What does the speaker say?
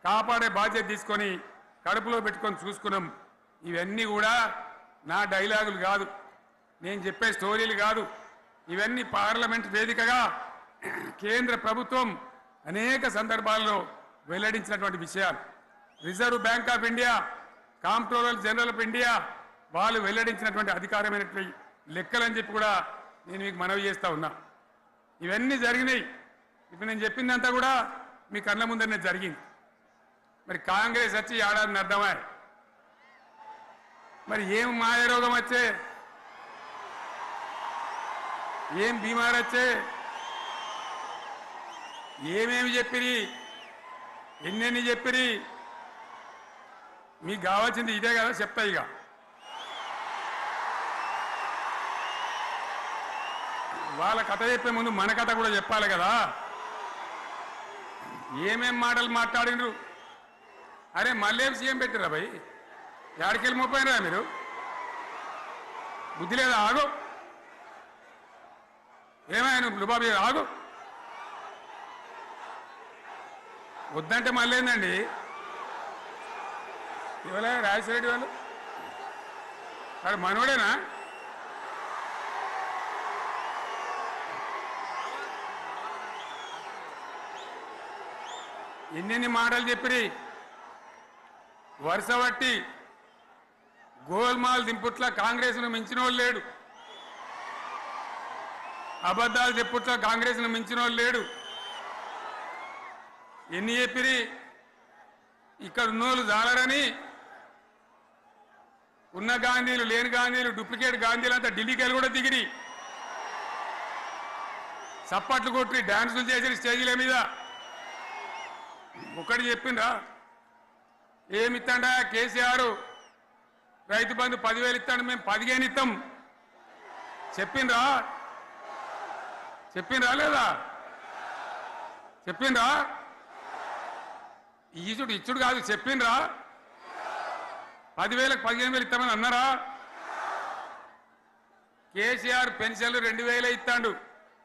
కాపాడే బాధ్యత తీసుకొని కడుపులో పెట్టుకొని చూసుకున్నాం. ఇవన్నీ కూడా నా డైలాగులు కాదు, నేను చెప్పే స్టోరీలు కాదు. ఇవన్నీ పార్లమెంట్ వేదికగా కేంద్ర ప్రభుత్వం అనేక సందర్భాల్లో వెల్లడించినటువంటి విషయాలు. Reserve bank of India, comptroller general of India వాళ్ళు వెల్లడించినటువంటి అధికారమైనటువంటి లెక్కలని చెప్పి కూడా నేను మీకు మనవి చేస్తా ఉన్నా. ఇవన్నీ జరిగినాయి. ఇప్పుడు నేను చెప్పిందంతా కూడా మీ కళ్ళ ముందరనే జరిగింది. మరి కాంగ్రెస్ వచ్చి ఏడాదిని అర్థమా? మరి ఏం మాయరోగం వచ్చే, ఏం బీమారు వచ్చే, ఏమేమి చెప్పిరి, ఎన్నెన్ని చెప్పిరి? మీకు కావాల్సింది ఇదే కదా, చెప్తా. ఇక వాళ్ళ కథ చెప్పే ముందు మన కథ కూడా చెప్పాలి కదా. ఏమేం మాటలు మాట్లాడినరు? అరే మళ్ళీ సీఎం పెట్టిరా భయ్, ఏడకెళ్ళి మోపోయినరా మీరు? బుద్ధి లేదా? ఆగు. ఏమైనా లుబాబీ ఆగు. వద్దంటే మళ్ళీ ఏందండి? ఇవాళ రాజశేఖర వాళ్ళు అక్కడ మనోడేనా? ఎన్నెన్ని మాటలు చెప్పిరి. వరుస బట్టి గోల్మాల్ దింపుట్ల కాంగ్రెస్ను మించిన వాళ్ళు లేడు, అబద్ధాలు చెప్పుట్ల కాంగ్రెస్ను మించిన వాళ్ళు లేడు. ఎన్ని చెప్పిరి? ఇక్కడ ఉన్నోళ్ళు జాలరని ఉన్న గాంధీలు లేని గాంధీలు డూప్లికేట్ గాంధీలు అంతా ఢిల్లీకి వెళ్ళి కూడా దిగిరి, చప్పట్లు కొట్టి డాన్సులు చేసి స్టేజీల మీద. ఒకటి చెప్పిండ్రా? ఏమిత్తాడా కేసీఆర్? రైతు బంధు 10,000 ఇస్తాడు, మేము 15 ఇస్తాం. చెప్పిండ్రా? చెప్పిండ్రా లేదా? చెప్పిండ్రా? ఇచ్చుడు కాదు, చెప్పిండ్రా? 10,000కు 15,000 ఇస్తామని అన్నారా? కేసీఆర్ పెన్షన్లు 2,000 ఇస్తాడు.